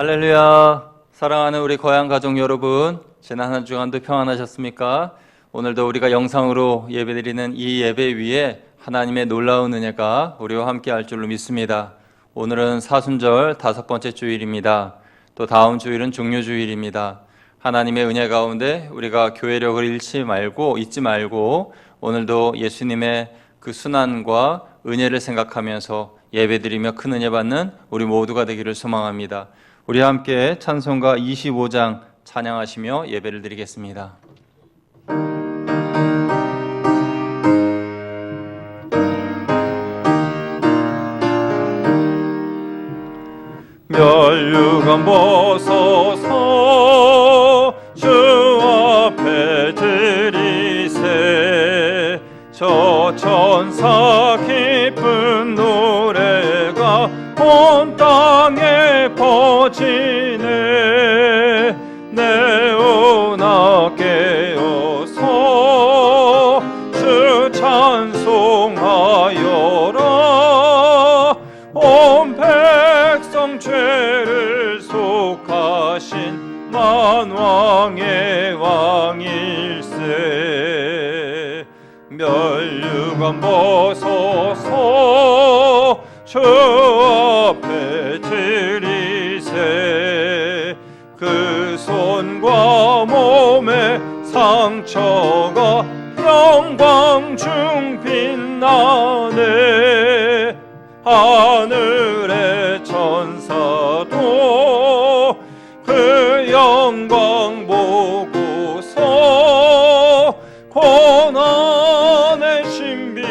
할렐루야. 사랑하는 우리 거양 가족 여러분, 지난 한 주간도 평안하셨습니까? 오늘도 우리가 영상으로 예배드리는 이 예배 위에 하나님의 놀라운 은혜가 우리와 함께 할 줄로 믿습니다. 오늘은 사순절 5번째 주일입니다. 또 다음 주일은 종료주일입니다. 하나님의 은혜 가운데 우리가 교회력을 잊지 말고 오늘도 예수님의 그 순환과 은혜를 생각하면서 예배드리며 큰 은혜 받는 우리 모두가 되기를 소망합니다. 우리 함께 찬송가 25장 찬양하시며 예배를 드리겠습니다. 멸류관 벗어서 주 앞에 드리세. 저 천사 기쁜 노래가 온 땅에 퍼지네. 내오나 깨어서 주 찬송하여라. 온 백성 죄를 속하신 만왕의 왕일세. 멸류관 벗어서 주 앞에 드리세. 그 손과 몸의 상처가 영광 중 빛나네. 하늘의 천사도 그 영광 보고서 고난의 신비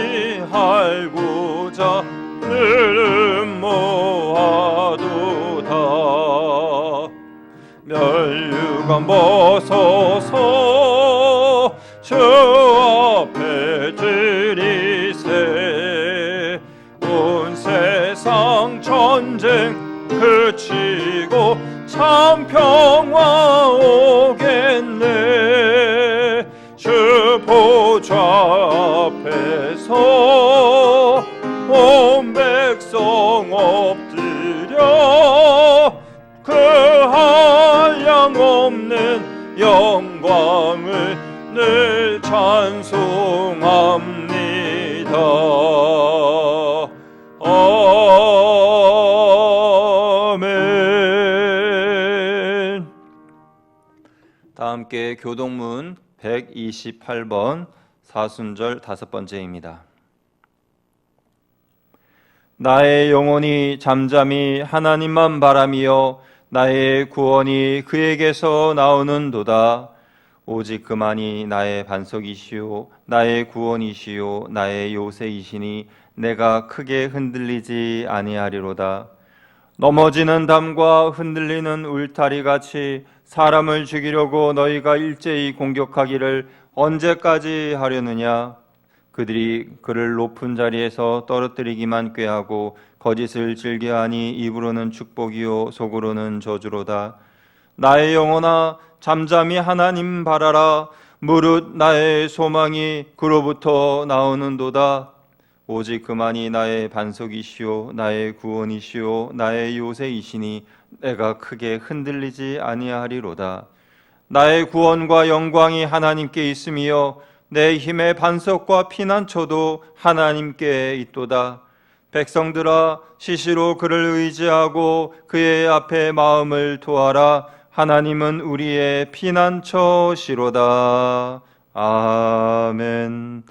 알고자 늘 모아도다. 멸류관 벗어서 주 앞에 드리세. 온 세상 전쟁 그치고 참 평화 오겠네. 주 보좌 앞에서 온 백성 엎드려 그 한량없는 영광을 늘 찬송합니다. 아멘. 다 함께 교동문 128번 사순절 5번째입니다. 나의 영혼이 잠잠히 하나님만 바라며 나의 구원이 그에게서 나오는도다. 오직 그만이 나의 반석이시요 나의 구원이시요 나의 요새이시니 내가 크게 흔들리지 아니하리로다. 넘어지는 담과 흔들리는 울타리같이 사람을 죽이려고 너희가 일제히 공격하기를 언제까지 하려느냐. 그들이 그를 높은 자리에서 떨어뜨리기만 꾀하고 거짓을 즐겨하니 입으로는 축복이요 속으로는 저주로다. 나의 영혼아 잠잠히 하나님 바라라. 무릇 나의 소망이 그로부터 나오는도다. 오직 그만이 나의 반석이시요 나의 구원이시요 나의 요새이시니 내가 크게 흔들리지 아니하리로다. 나의 구원과 영광이 하나님께 있으며 내 힘의 반석과 피난처도 하나님께 있도다. 백성들아 시시로 그를 의지하고 그의 앞에 마음을 토하라. 하나님은 우리의 피난처시로다. 아멘.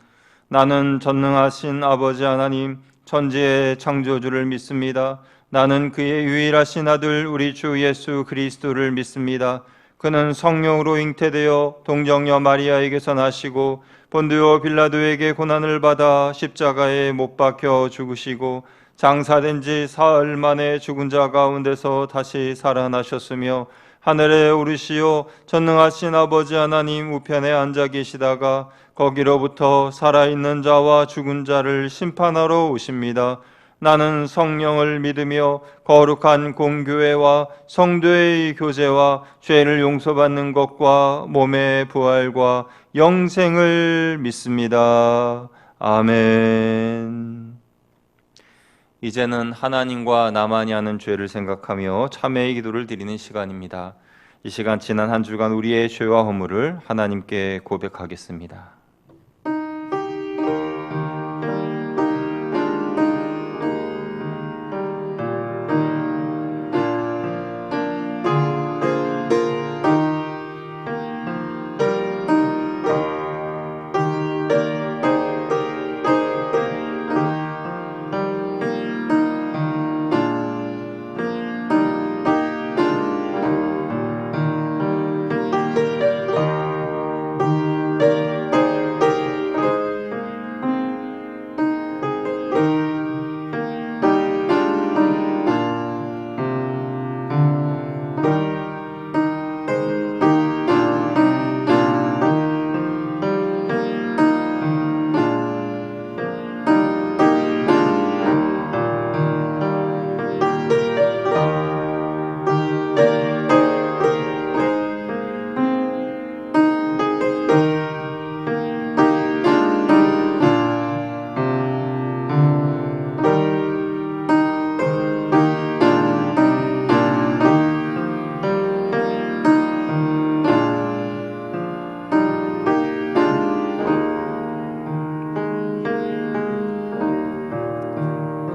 나는 전능하신 아버지 하나님 천지의 창조주를 믿습니다. 나는 그의 유일하신 아들 우리 주 예수 그리스도를 믿습니다. 그는 성령으로 잉태되어 동정녀 마리아에게서 나시고 본디오 빌라도에게 고난을 받아 십자가에 못 박혀 죽으시고 장사된 지 사흘 만에 죽은 자 가운데서 다시 살아나셨으며 하늘에 오르시어 전능하신 아버지 하나님 우편에 앉아 계시다가 거기로부터 살아있는 자와 죽은 자를 심판하러 오십니다. 나는 성령을 믿으며 거룩한 공교회와 성도의 교제와 죄를 용서받는 것과 몸의 부활과 영생을 믿습니다. 아멘. 이제는 하나님과 나만이 하는 죄를 생각하며 참회의 기도를 드리는 시간입니다. 이 시간 지난 한 주간 우리의 죄와 허물을 하나님께 고백하겠습니다.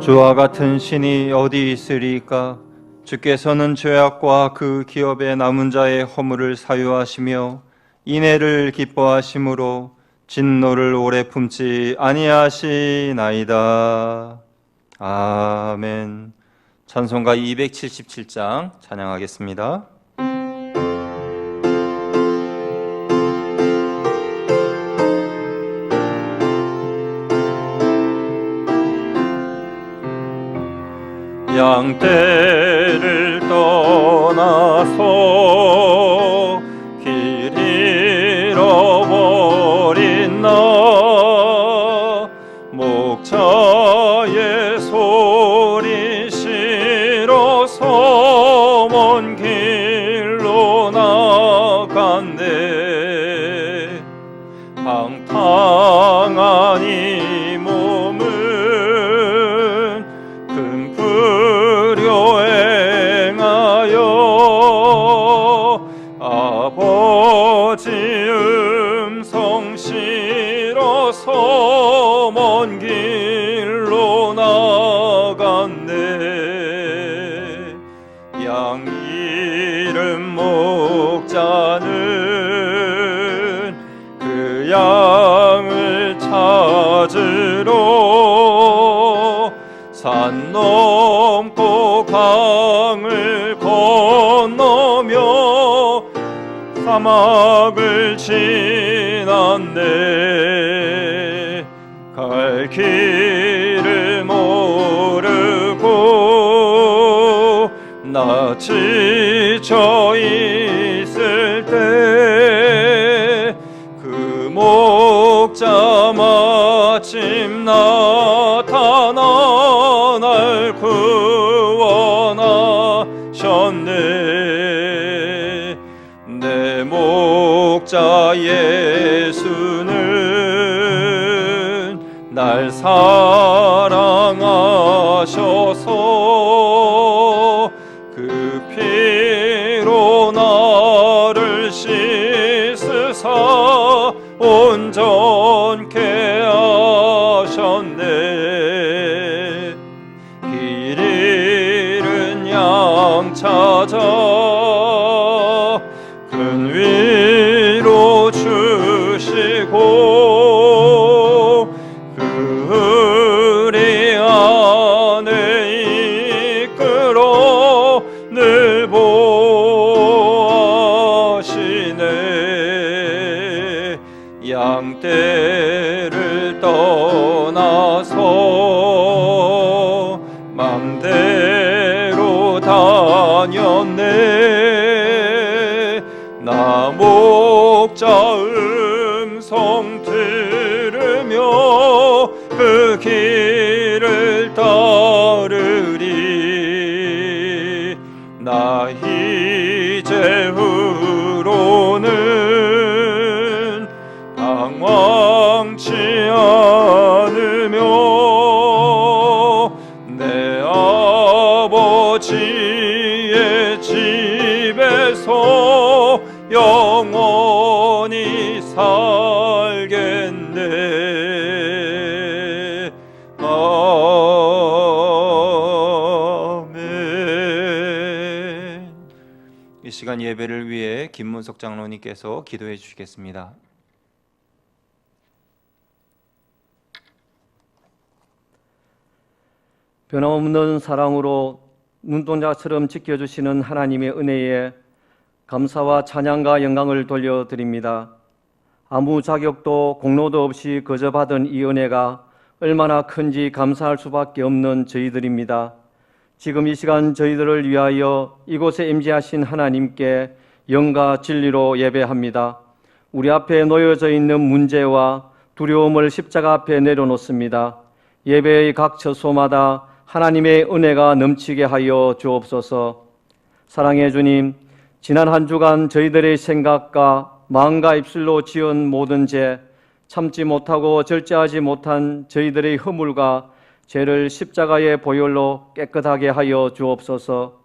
주와 같은 신이 어디 있으리까? 주께서는 죄악과 그 기업의 남은 자의 허물을 사유하시며 인애를 기뻐하심으로 진노를 오래 품지 아니하시나이다. 아멘. 찬송가 277장 찬양하겠습니다. 양떼를 떠나서 길 잃어버린 나 목자의 소리 싫어서 먼 길로 나간대. 방탕한 이 몸을 아버지 음성 싫어서 먼 길로 나간대. 양 잃은 목자는 그 양을 찾으러 산 넘고 강을 건너며 사막을 지났네. 갈 길을 모르고 나 지쳐 있을 때 그 목자 마침 나타나 날 구원하셨네. 내 목자 예수는 날 사랑하셔서 그 피로 나를 씻으사 온전케 하셨네. 길 잃은 양 찾아 큰 위로 주시고 그 의리 안에 이끌어 늘 보하시네. 양떼를 떠나서 맘대로 다녔네. 나 목자 음성 들으며 그 길을 따르리. 나 이제 후로는 방황치 않으며 내 이 시간 예배를 위해 김문석 장로님께서 기도해 주시겠습니다. 변함없는 사랑으로 눈동자처럼 지켜주시는 하나님의 은혜에 감사와 찬양과 영광을 돌려드립니다. 아무 자격도 공로도 없이 거저 받은 이 은혜가 얼마나 큰지 감사할 수밖에 없는 저희들입니다. 지금 이 시간 저희들을 위하여 이곳에 임재하신 하나님께 영과 진리로 예배합니다. 우리 앞에 놓여져 있는 문제와 두려움을 십자가 앞에 내려놓습니다. 예배의 각 처소마다 하나님의 은혜가 넘치게 하여 주옵소서. 사랑의 주님, 지난 한 주간 저희들의 생각과 마음과 입술로 지은 모든 죄, 참지 못하고 절제하지 못한 저희들의 허물과 죄를 십자가의 보혈로 깨끗하게 하여 주옵소서.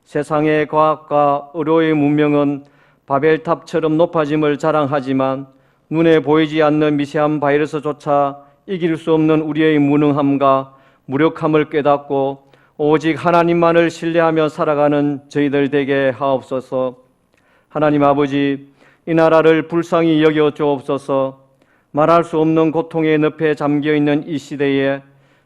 세상의 과학과 의료의 문명은 바벨탑처럼 높아짐을 자랑하지만 눈에 보이지 않는 미세한 바이러스조차 이길 수 없는 우리의 무능함과 무력함을 깨닫고 오직 하나님만을 신뢰하며 살아가는 저희들 되게 하옵소서. 하나님 아버지, 이 나라를 불쌍히 여겨 주옵소서. 말할 수 없는 고통의 늪에 잠겨있는 이 시대에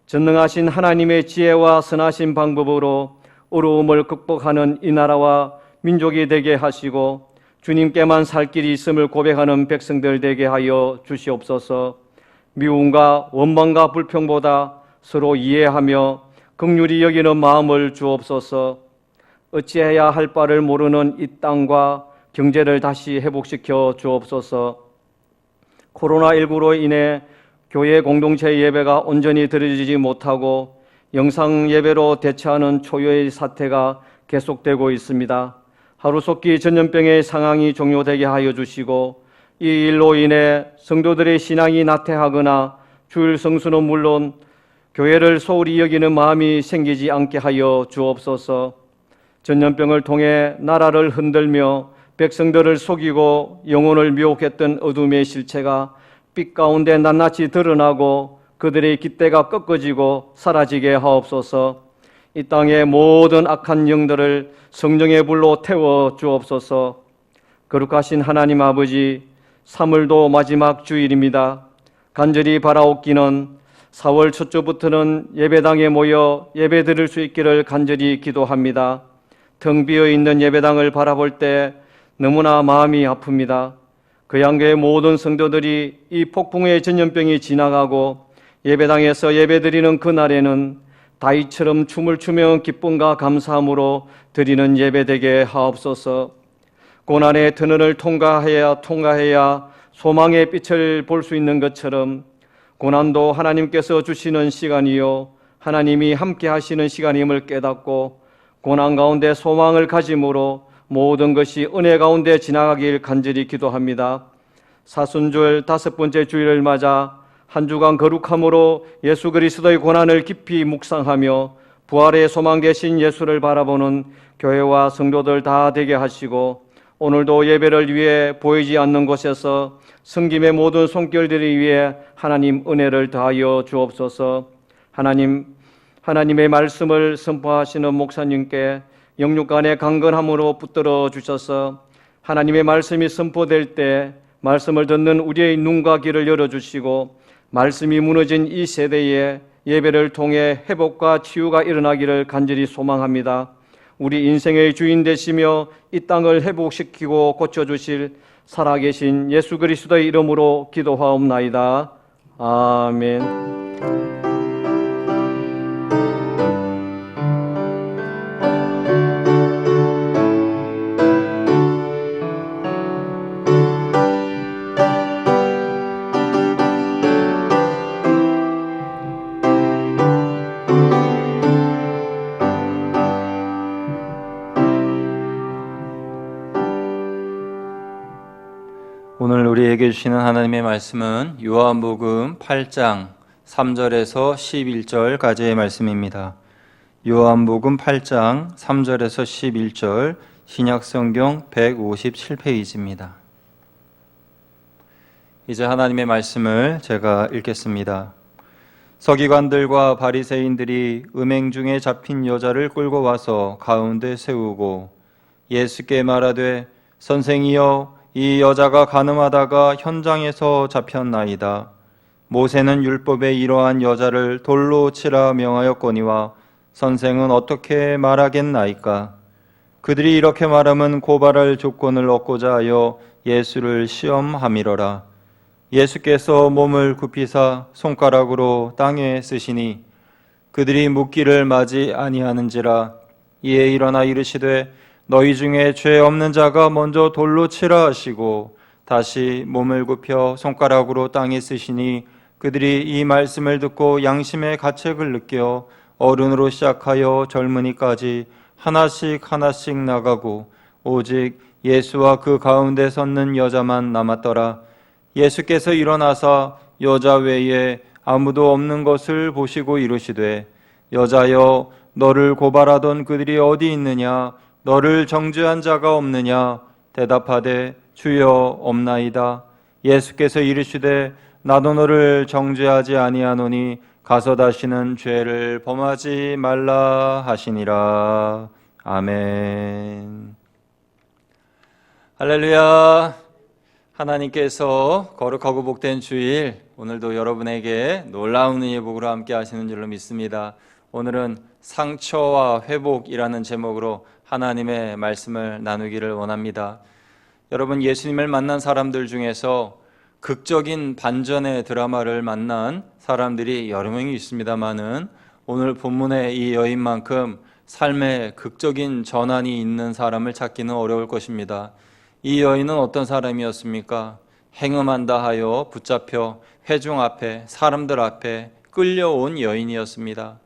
전능하신 하나님의 지혜와 선하신 방법으로 어려움을 극복하는 이 나라와 민족이 되게 하시고 주님께만 살 길이 있음을 고백하는 백성들 되게 하여 주시옵소서. 미움과 원망과 불평보다 서로 이해하며 긍휼히 여기는 마음을 주옵소서. 어찌해야 할 바를 모르는 이 땅과 경제를 다시 회복시켜 주옵소서. 코로나19로 인해 교회 공동체 예배가 온전히 드려지지 못하고 영상 예배로 대체하는 초유의 사태가 계속되고 있습니다. 하루속히 전염병의 상황이 종료되게 하여 주시고 이 일로 인해 성도들의 신앙이 나태하거나 주일 성수는 물론 교회를 소홀히 여기는 마음이 생기지 않게 하여 주옵소서. 전염병을 통해 나라를 흔들며 백성들을 속이고 영혼을 미혹했던 어둠의 실체가 빛 가운데 낱낱이 드러나고 그들의 깃대가 꺾어지고 사라지게 하옵소서. 이 땅의 모든 악한 영들을 성령의 불로 태워 주옵소서. 거룩하신 하나님 아버지, 3월도 마지막 주일입니다. 간절히 바라옵기는 4월 첫 주부터는 예배당에 모여 예배 드릴 수 있기를 간절히 기도합니다. 텅 비어 있는 예배당을 바라볼 때 너무나 마음이 아픕니다. 거양교회 모든 성도들이 이 폭풍의 전염병이 지나가고 예배당에서 예배드리는 그날에는 다윗처럼 춤을 추며 기쁨과 감사함으로 드리는 예배 되게 하옵소서. 고난의 터널을 통과해야 소망의 빛을 볼 수 있는 것처럼 고난도 하나님께서 주시는 시간이요 하나님이 함께 하시는 시간임을 깨닫고 고난 가운데 소망을 가짐으로 모든 것이 은혜 가운데 지나가길 간절히 기도합니다. 사순절 5번째 주일을 맞아 한 주간 거룩함으로 예수 그리스도의 고난을 깊이 묵상하며 부활의 소망 되신 예수를 바라보는 교회와 성도들 다 되게 하시고 오늘도 예배를 위해 보이지 않는 곳에서 섬김의 모든 손길들을 위해 하나님 은혜를 더하여 주옵소서. 하나님의 말씀을 선포하시는 목사님께 영육간의 강건함으로 붙들어 주셔서 하나님의 말씀이 선포될 때 말씀을 듣는 우리의 눈과 귀를 열어주시고 말씀이 무너진 이 세대에 예배를 통해 회복과 치유가 일어나기를 간절히 소망합니다. 우리 인생의 주인 되시며 이 땅을 회복시키고 고쳐주실 살아계신 예수 그리스도의 이름으로 기도하옵나이다. 아멘. 오늘 우리에게 주시는 하나님의 말씀은 요한복음 8장 3절에서 11절까지의 말씀입니다. 요한복음 8장 3절에서 11절 신약성경 157페이지입니다. 이제 하나님의 말씀을 제가 읽겠습니다. 서기관들과 바리새인들이 음행 중에 잡힌 여자를 끌고 와서 가운데 세우고 예수께 말하되 선생이여 이 여자가 간음하다가 현장에서 잡혔나이다. 모세는 율법에 이러한 여자를 돌로 치라 명하였거니와 선생은 어떻게 말하겠나이까? 그들이 이렇게 말하면 고발할 조건을 얻고자 하여 예수를 시험함이러라. 예수께서 몸을 굽히사 손가락으로 땅에 쓰시니 그들이 묻기를 마지 아니하는지라. 이에 일어나 이르시되 너희 중에 죄 없는 자가 먼저 돌로 치라 하시고 다시 몸을 굽혀 손가락으로 땅에 쓰시니 그들이 이 말씀을 듣고 양심의 가책을 느껴 어른으로 시작하여 젊은이까지 하나씩 나가고 오직 예수와 그 가운데 섰는 여자만 남았더라. 예수께서 일어나사 여자 외에 아무도 없는 것을 보시고 이르시되 여자여 너를 고발하던 그들이 어디 있느냐? 너를 정죄한 자가 없느냐? 대답하되 주여 없나이다. 예수께서 이르시되 나도 너를 정죄하지 아니하노니 가서 다시는 죄를 범하지 말라 하시니라. 아멘. 할렐루야. 하나님께서 거룩하고 복된 주일, 오늘도 여러분에게 놀라운 은혜의 복으로 함께 하시는 줄로 믿습니다. 오늘은 상처와 회복이라는 제목으로 하나님의 말씀을 나누기를 원합니다. 여러분, 예수님을 만난 사람들 중에서 극적인 반전의 드라마를 만난 사람들이 여러 명이 있습니다만은 오늘 본문의 이 여인만큼 삶에 극적인 전환이 있는 사람을 찾기는 어려울 것입니다. 이 여인은 어떤 사람이었습니까? 행음한다 하여 붙잡혀 회중 앞에, 사람들 앞에 끌려온 여인이었습니다.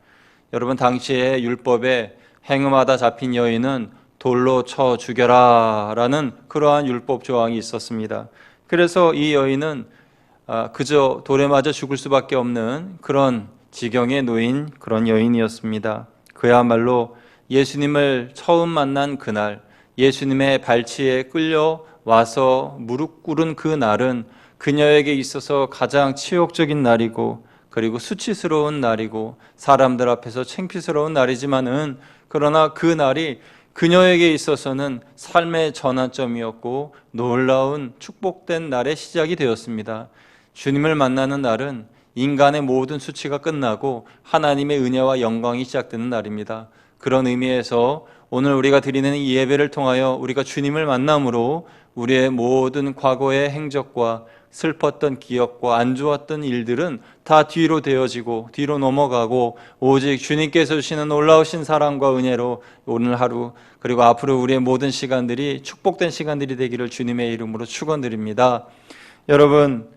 여러분, 당시에 율법에 행음하다 잡힌 여인은 돌로 쳐 죽여라 라는 그러한 율법 조항이 있었습니다. 그래서 이 여인은 그저 돌에 맞아 죽을 수밖에 없는 그런 지경에 놓인 그런 여인이었습니다. 그야말로 예수님을 처음 만난 그날, 예수님의 발치에 끌려 와서 무릎 꿇은 그 날은 그녀에게 있어서 가장 치욕적인 날이고, 그리고 수치스러운 날이고, 사람들 앞에서 창피스러운 날이지만은 그러나 그 날이 그녀에게 있어서는 삶의 전환점이었고 놀라운 축복된 날의 시작이 되었습니다. 주님을 만나는 날은 인간의 모든 수치가 끝나고 하나님의 은혜와 영광이 시작되는 날입니다. 그런 의미에서 오늘 우리가 드리는 이 예배를 통하여 우리가 주님을 만남으로 우리의 모든 과거의 행적과 슬펐던 기억과 안 좋았던 일들은 다 뒤로 되어지고 뒤로 넘어가고 오직 주님께서 주시는 놀라우신 사랑과 은혜로 오늘 하루 그리고 앞으로 우리의 모든 시간들이 축복된 시간들이 되기를 주님의 이름으로 축원드립니다. 여러분,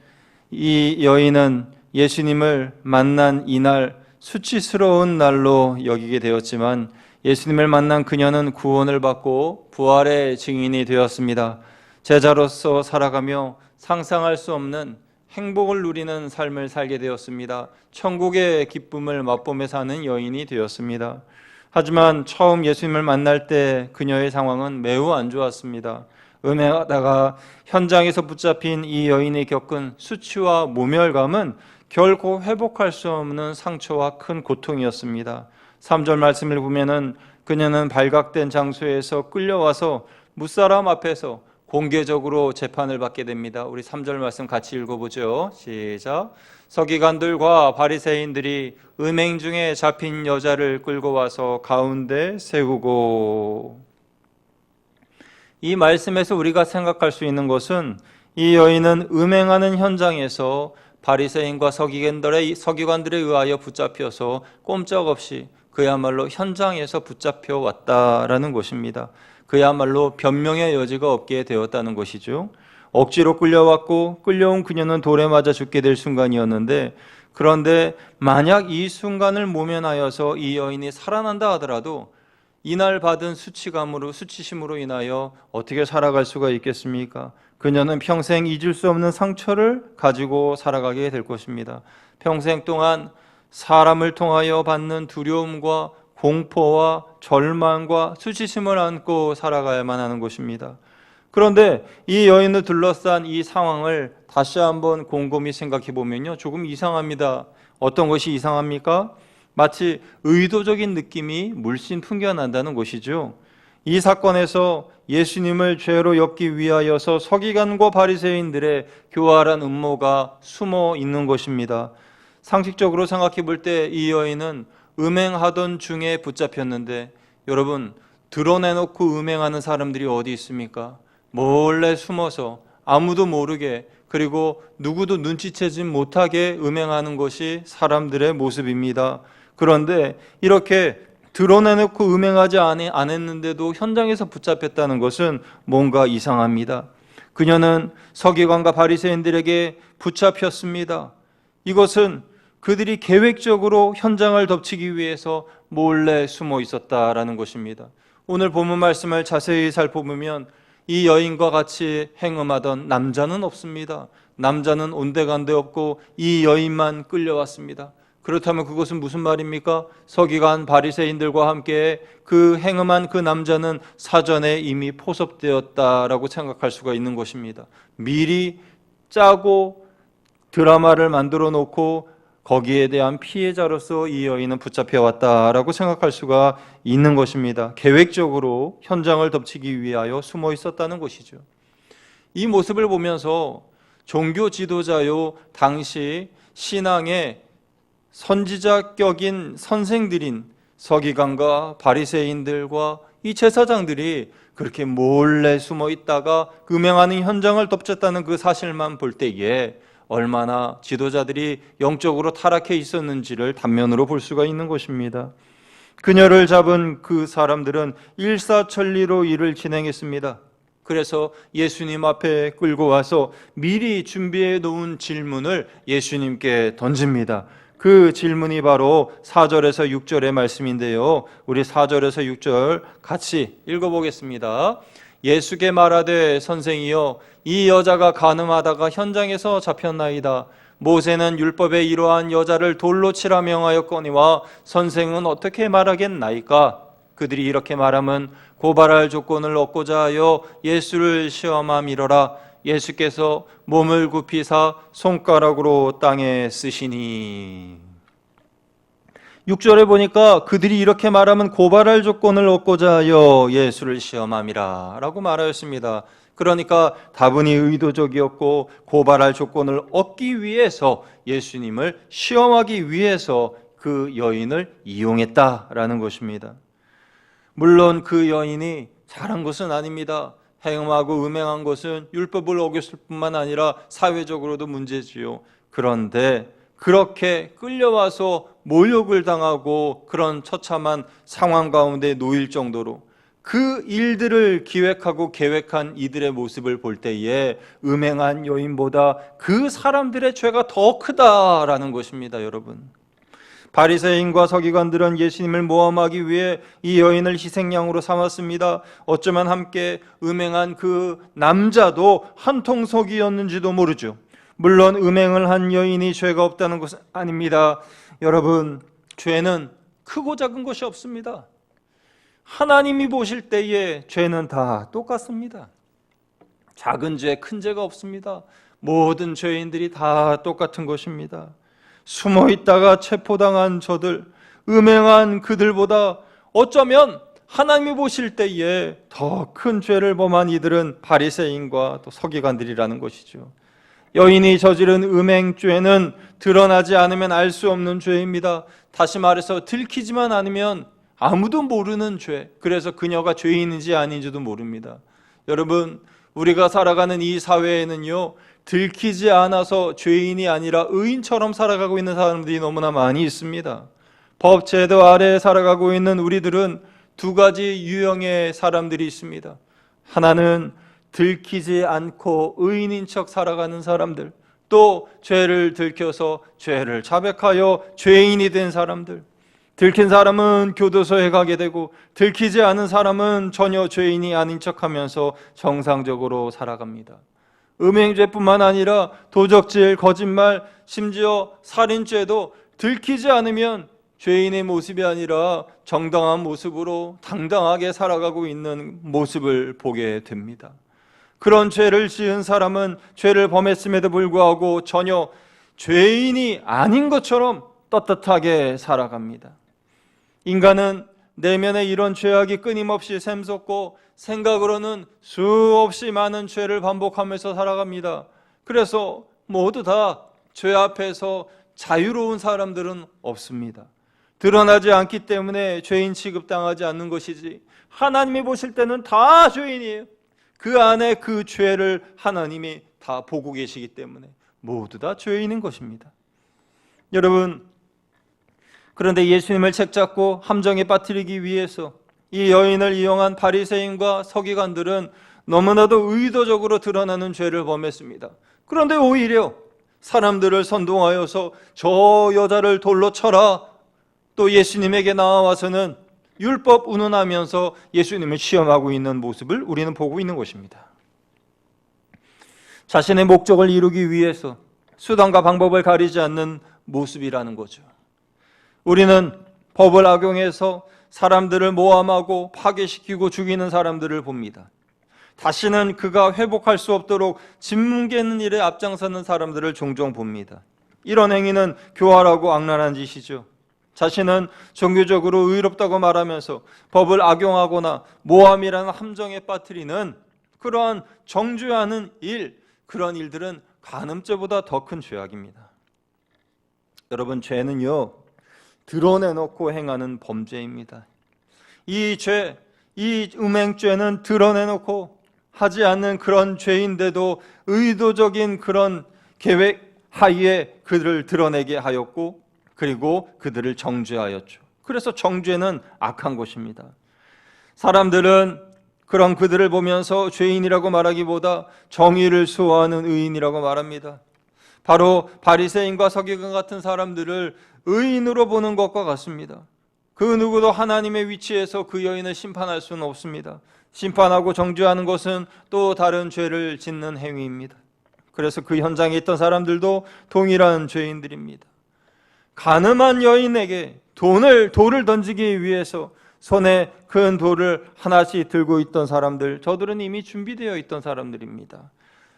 이 여인은 예수님을 만난 이날 수치스러운 날로 여기게 되었지만 예수님을 만난 그녀는 구원을 받고 부활의 증인이 되었습니다. 제자로서 살아가며 상상할 수 없는 행복을 누리는 삶을 살게 되었습니다. 천국의 기쁨을 맛보며 사는 여인이 되었습니다. 하지만 처음 예수님을 만날 때 그녀의 상황은 매우 안 좋았습니다. 음행하다가 현장에서 붙잡힌 이 여인이 겪은 수치와 모멸감은 결코 회복할 수 없는 상처와 큰 고통이었습니다. 3절 말씀을 보면은 그녀는 발각된 장소에서 끌려와서 무사람 앞에서 공개적으로 재판을 받게 됩니다. 우리 3절 말씀 같이 읽어보죠. 시작. 서기관들과 바리새인들이 음행 중에 잡힌 여자를 끌고 와서 가운데 세우고. 이 말씀에서 우리가 생각할 수 있는 것은 이 여인은 음행하는 현장에서 바리새인과 서기관들에 의하여 붙잡혀서 꼼짝없이 그야말로 현장에서 붙잡혀 왔다라는 것입니다. 그야말로 변명의 여지가 없게 되었다는 것이죠. 억지로 끌려왔고 끌려온 그녀는 돌에 맞아 죽게 될 순간이었는데, 그런데 만약 이 순간을 모면하여서 이 여인이 살아난다 하더라도 이날 받은 수치심으로 인하여 어떻게 살아갈 수가 있겠습니까? 그녀는 평생 잊을 수 없는 상처를 가지고 살아가게 될 것입니다. 평생 동안 사람을 통하여 받는 두려움과 공포와 절망과 수치심을 안고 살아가야만 하는 것입니다. 그런데 이 여인을 둘러싼 이 상황을 다시 한번 곰곰이 생각해 보면요, 조금 이상합니다. 어떤 것이 이상합니까? 마치 의도적인 느낌이 물씬 풍겨난다는 것이죠. 이 사건에서 예수님을 죄로 엮기 위하여서 서기관과 바리새인들의 교활한 음모가 숨어 있는 것입니다. 상식적으로 생각해 볼 때 이 여인은 음행하던 중에 붙잡혔는데, 여러분, 드러내놓고 음행하는 사람들이 어디 있습니까? 몰래 숨어서 아무도 모르게, 그리고 누구도 눈치채지 못하게 음행하는 것이 사람들의 모습입니다. 그런데 이렇게 드러내놓고 음행하지 않았는데도 현장에서 붙잡혔다는 것은 뭔가 이상합니다. 그녀는 서기관과 바리새인들에게 붙잡혔습니다. 이것은 그들이 계획적으로 현장을 덮치기 위해서 몰래 숨어 있었다라는 것입니다. 오늘 본문 말씀을 자세히 살펴보면 이 여인과 같이 행음하던 남자는 없습니다. 남자는 온데간데 없고 이 여인만 끌려왔습니다. 그렇다면 그것은 무슨 말입니까? 서기관 바리새인들과 함께 그 행음한 그 남자는 사전에 이미 포섭되었다라고 생각할 수가 있는 것입니다. 미리 짜고 드라마를 만들어 놓고 거기에 대한 피해자로서 이 여인은 붙잡혀 왔다라고 생각할 수가 있는 것입니다. 계획적으로 현장을 덮치기 위하여 숨어 있었다는 것이죠. 이 모습을 보면서 종교 지도자요, 당시 신앙의 선지자격인 선생들인 서기관과 바리새인들과 이 제사장들이 그렇게 몰래 숨어 있다가 음행하는 현장을 덮쳤다는 그 사실만 볼 때에 얼마나 지도자들이 영적으로 타락해 있었는지를 단면으로 볼 수가 있는 것입니다. 그녀를 잡은 그 사람들은 일사천리로 일을 진행했습니다. 그래서 예수님 앞에 끌고 와서 미리 준비해 놓은 질문을 예수님께 던집니다. 그 질문이 바로 4절에서 6절의 말씀인데요, 우리 4절에서 6절 같이 읽어보겠습니다. 예수께 말하되 선생이여, 이 여자가 간음하다가 현장에서 잡혔나이다. 모세는 율법에 이러한 여자를 돌로 치라 명하였거니와 선생은 어떻게 말하겠나이까? 그들이 이렇게 말하면 고발할 조건을 얻고자 하여 예수를 시험함이러라. 예수께서 몸을 굽히사 손가락으로 땅에 쓰시니. 6절에 보니까 그들이 이렇게 말하면 고발할 조건을 얻고자 하여 예수를 시험함이라 라고 말하였습니다. 그러니까 다분히 의도적이었고 고발할 조건을 얻기 위해서 예수님을 시험하기 위해서 그 여인을 이용했다라는 것입니다. 물론 그 여인이 잘한 것은 아닙니다. 행음하고 음행한 것은 율법을 어겼을 뿐만 아니라 사회적으로도 문제지요. 그런데 그렇게 끌려와서 모욕을 당하고 그런 처참한 상황 가운데 놓일 정도로 그 일들을 기획하고 계획한 이들의 모습을 볼 때에 음행한 여인보다 그 사람들의 죄가 더 크다라는 것입니다, 여러분. 바리새인과 서기관들은 예수님을 모함하기 위해 이 여인을 희생양으로 삼았습니다. 어쩌면 함께 음행한 그 남자도 한통속이었는지도 모르죠. 물론 음행을 한 여인이 죄가 없다는 것은 아닙니다. 여러분, 죄는 크고 작은 것이 없습니다. 하나님이 보실 때에 죄는 다 똑같습니다. 작은 죄, 큰 죄가 없습니다. 모든 죄인들이 다 똑같은 것입니다. 숨어 있다가 체포당한 저들, 음행한 그들보다 어쩌면 하나님이 보실 때에 더 큰 죄를 범한 이들은 바리새인과 또 서기관들이라는 것이죠. 여인이 저지른 음행죄는 드러나지 않으면 알 수 없는 죄입니다. 다시 말해서 들키지만 않으면 아무도 모르는 죄, 그래서 그녀가 죄인인지 아닌지도 모릅니다. 여러분, 우리가 살아가는 이 사회에는요, 들키지 않아서 죄인이 아니라 의인처럼 살아가고 있는 사람들이 너무나 많이 있습니다. 법 제도 아래에 살아가고 있는 우리들은 두 가지 유형의 사람들이 있습니다. 하나는 들키지 않고 의인인 척 살아가는 사람들, 또 죄를 들켜서 죄를 자백하여 죄인이 된 사람들. 들킨 사람은 교도소에 가게 되고 들키지 않은 사람은 전혀 죄인이 아닌 척하면서 정상적으로 살아갑니다. 음행죄뿐만 아니라 도적질, 거짓말, 심지어 살인죄도 들키지 않으면 죄인의 모습이 아니라 정당한 모습으로 당당하게 살아가고 있는 모습을 보게 됩니다. 그런 죄를 지은 사람은 죄를 범했음에도 불구하고 전혀 죄인이 아닌 것처럼 떳떳하게 살아갑니다. 인간은 내면에 이런 죄악이 끊임없이 샘솟고 생각으로는 수없이 많은 죄를 반복하면서 살아갑니다. 그래서 모두 다 죄 앞에서 자유로운 사람들은 없습니다. 드러나지 않기 때문에 죄인 취급당하지 않는 것이지, 하나님이 보실 때는 다 죄인이에요. 그 안에 그 죄를 하나님이 다 보고 계시기 때문에 모두 다 죄인인 것입니다. 여러분, 그런데 예수님을 책잡고 함정에 빠뜨리기 위해서 이 여인을 이용한 바리새인과 서기관들은 너무나도 의도적으로 드러나는 죄를 범했습니다. 그런데 오히려 사람들을 선동하여서 저 여자를 돌로 쳐라, 또 예수님에게 나와서는 율법 운운하면서 예수님을 시험하고 있는 모습을 우리는 보고 있는 것입니다. 자신의 목적을 이루기 위해서 수단과 방법을 가리지 않는 모습이라는 거죠. 우리는 법을 악용해서 사람들을 모함하고 파괴시키고 죽이는 사람들을 봅니다. 다시는 그가 회복할 수 없도록 짓뭉개는 일에 앞장서는 사람들을 종종 봅니다. 이런 행위는 교활하고 악랄한 짓이죠. 자신은 종교적으로 의롭다고 말하면서 법을 악용하거나 모함이라는 함정에 빠뜨리는 그러한 정죄하는 일, 그런 일들은 간음죄보다 더 큰 죄악입니다. 여러분, 죄는요, 드러내놓고 행하는 범죄입니다. 이 죄, 이 음행죄는 드러내놓고 하지 않는 그런 죄인데도 의도적인 그런 계획 하에 그들을 드러내게 하였고, 그리고 그들을 정죄하였죠. 그래서 정죄는 악한 것입니다. 사람들은 그런 그들을 보면서 죄인이라고 말하기보다 정의를 수호하는 의인이라고 말합니다. 바로 바리새인과 서기관 같은 사람들을 의인으로 보는 것과 같습니다. 그 누구도 하나님의 위치에서 그 여인을 심판할 수는 없습니다. 심판하고 정죄하는 것은 또 다른 죄를 짓는 행위입니다. 그래서 그 현장에 있던 사람들도 동일한 죄인들입니다. 가늠한 여인에게 돌을 던지기 위해서 손에 큰 돌을 하나씩 들고 있던 사람들, 저들은 이미 준비되어 있던 사람들입니다.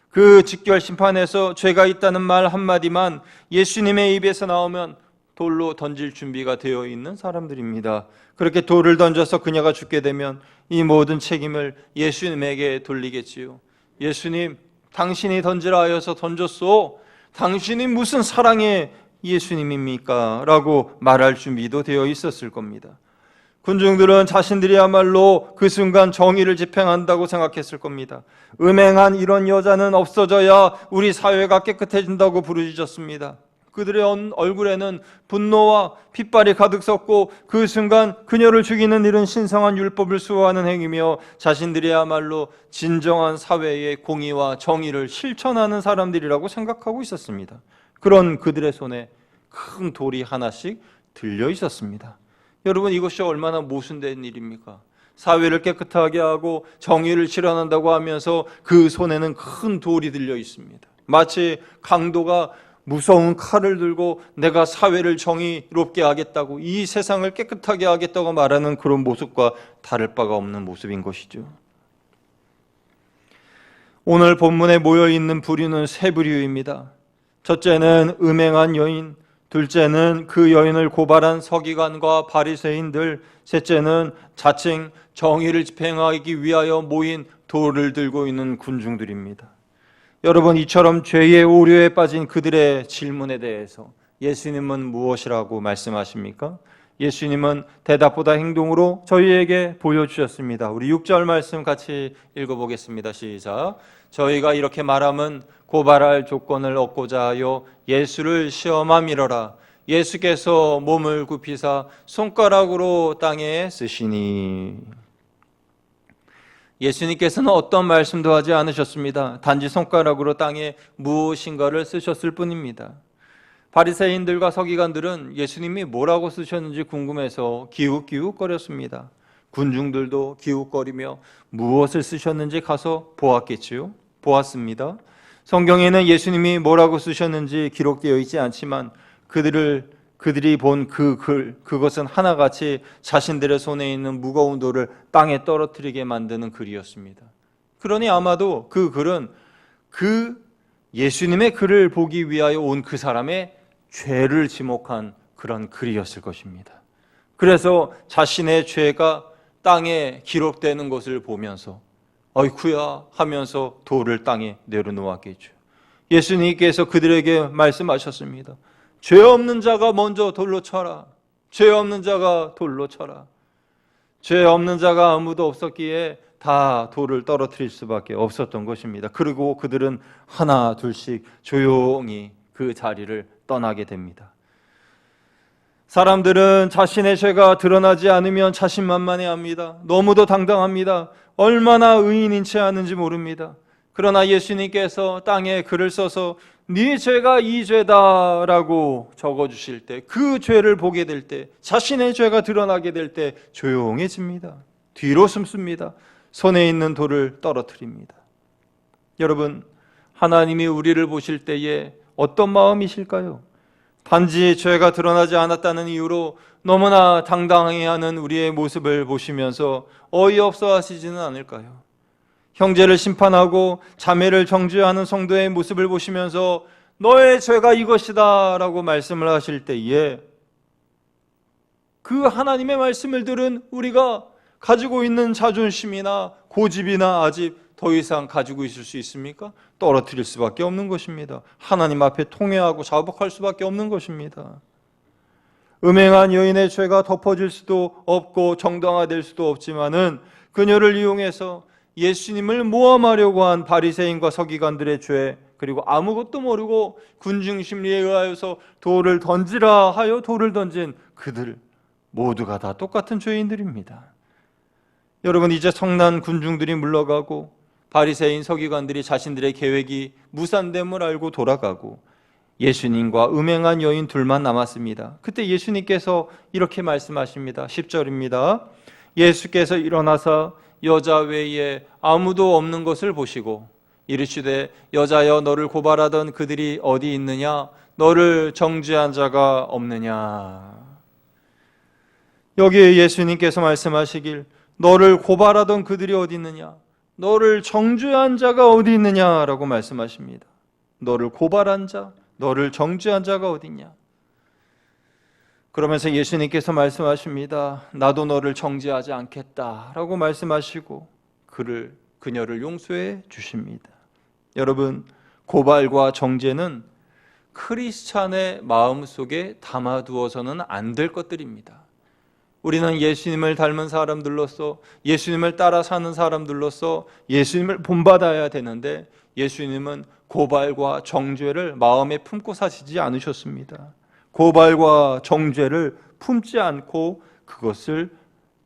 그 직결 심판에서 죄가 있다는 말 한마디만 예수님의 입에서 나오면 돌로 던질 준비가 되어 있는 사람들입니다. 그렇게 돌을 던져서 그녀가 죽게 되면 이 모든 책임을 예수님에게 돌리겠지요. 예수님, 당신이 던지라 하여서 던졌소. 당신이 무슨 사랑의 예수님입니까? 라고 말할 준비도 되어 있었을 겁니다. 군중들은 자신들이야말로 그 순간 정의를 집행한다고 생각했을 겁니다. 음행한 이런 여자는 없어져야 우리 사회가 깨끗해진다고 부르짖었습니다. 그들의 얼굴에는 분노와 핏발이 가득 섰고 그 순간 그녀를 죽이는 일은 신성한 율법을 수호하는 행위며 자신들이야말로 진정한 사회의 공의와 정의를 실천하는 사람들이라고 생각하고 있었습니다. 그런 그들의 손에 큰 돌이 하나씩 들려 있었습니다. 여러분, 이것이 얼마나 모순된 일입니까? 사회를 깨끗하게 하고 정의를 실현한다고 하면서 그 손에는 큰 돌이 들려 있습니다. 마치 강도가 무서운 칼을 들고 내가 사회를 정의롭게 하겠다고, 이 세상을 깨끗하게 하겠다고 말하는 그런 모습과 다를 바가 없는 모습인 것이죠. 오늘 본문에 모여있는 부류는 세 부류입니다. 첫째는 음행한 여인, 둘째는 그 여인을 고발한 서기관과 바리새인들, 셋째는 자칭 정의를 집행하기 위하여 모인 돌을 들고 있는 군중들입니다. 여러분, 이처럼 죄의 오류에 빠진 그들의 질문에 대해서 예수님은 무엇이라고 말씀하십니까? 예수님은 대답보다 행동으로 저희에게 보여주셨습니다. 우리 6절 말씀 같이 읽어보겠습니다. 시작. 저희가 이렇게 말함은 고발할 조건을 얻고자 하여 예수를 시험함이러라. 예수께서 몸을 굽히사 손가락으로 땅에 쓰시니. 예수님께서는 어떤 말씀도 하지 않으셨습니다. 단지 손가락으로 땅에 무엇인가를 쓰셨을 뿐입니다. 바리새인들과 서기관들은 예수님이 뭐라고 쓰셨는지 궁금해서 기웃기웃거렸습니다. 군중들도 기웃거리며 무엇을 쓰셨는지 가서 보았습니다. 성경에는 예수님이 뭐라고 쓰셨는지 기록되어 있지 않지만 그들이 본 그 글, 그것은 하나같이 자신들의 손에 있는 무거운 돌을 땅에 떨어뜨리게 만드는 글이었습니다. 그러니 아마도 그 글은 그 예수님의 글을 보기 위하여 온 그 사람의 죄를 지목한 그런 글이었을 것입니다. 그래서 자신의 죄가 땅에 기록되는 것을 보면서 어이쿠야 하면서 돌을 땅에 내려놓았겠죠. 예수님께서 그들에게 말씀하셨습니다. 죄 없는 자가 먼저 돌로 쳐라. 죄 없는 자가 돌로 쳐라. 죄 없는 자가 아무도 없었기에 다 돌을 떨어뜨릴 수밖에 없었던 것입니다. 그리고 그들은 하나 둘씩 조용히 그 자리를 떠나게 됩니다. 사람들은 자신의 죄가 드러나지 않으면 자신만만해합니다. 너무도 당당합니다. 얼마나 의인인 체 하는지 모릅니다. 그러나 예수님께서 땅에 글을 써서 네 죄가 이 죄다라고 적어주실 때, 그 죄를 보게 될 때, 자신의 죄가 드러나게 될 때 조용해집니다. 뒤로 숨습니다. 손에 있는 돌을 떨어뜨립니다. 여러분, 하나님이 우리를 보실 때에 어떤 마음이실까요? 단지 죄가 드러나지 않았다는 이유로 너무나 당당해하는 우리의 모습을 보시면서 어이없어 하시지는 않을까요? 형제를 심판하고 자매를 정죄하는 성도의 모습을 보시면서 너의 죄가 이것이다 라고 말씀을 하실 때에 그 하나님의 말씀을 들은 우리가 가지고 있는 자존심이나 고집이나 아집 더 이상 가지고 있을 수 있습니까? 떨어뜨릴 수밖에 없는 것입니다. 하나님 앞에 통회하고 자복할 수밖에 없는 것입니다. 음행한 여인의 죄가 덮어질 수도 없고 정당화될 수도 없지만은 그녀를 이용해서 예수님을 모함하려고 한 바리새인과 서기관들의 죄, 그리고 아무것도 모르고 군중심리에 의하여서 돌을 던지라 하여 돌을 던진 그들 모두가 다 똑같은 죄인들입니다. 여러분, 이제 성난 군중들이 물러가고 바리새인 서기관들이 자신들의 계획이 무산됨을 알고 돌아가고 예수님과 음행한 여인 둘만 남았습니다. 그때 예수님께서 이렇게 말씀하십니다. 10절입니다. 예수께서 일어나사 여자 외에 아무도 없는 것을 보시고 이르시되 여자여 너를 고발하던 그들이 어디 있느냐? 너를 정죄한 자가 없느냐? 여기에 예수님께서 말씀하시길 너를 고발하던 그들이 어디 있느냐? 너를 정죄한 자가 어디 있느냐라고 말씀하십니다. 너를 고발한 자, 너를 정죄한 자가 어디 있냐? 그러면서 예수님께서 말씀하십니다. 나도 너를 정죄하지 않겠다라고 말씀하시고 그녀를 용서해 주십니다. 여러분, 고발과 정죄는 크리스찬의 마음속에 담아두어서는 안 될 것들입니다. 우리는 예수님을 닮은 사람들로서, 예수님을 따라 사는 사람들로서 예수님을 본받아야 되는데 예수님은 고발과 정죄를 마음에 품고 사시지 않으셨습니다. 고발과 정죄를 품지 않고 그것을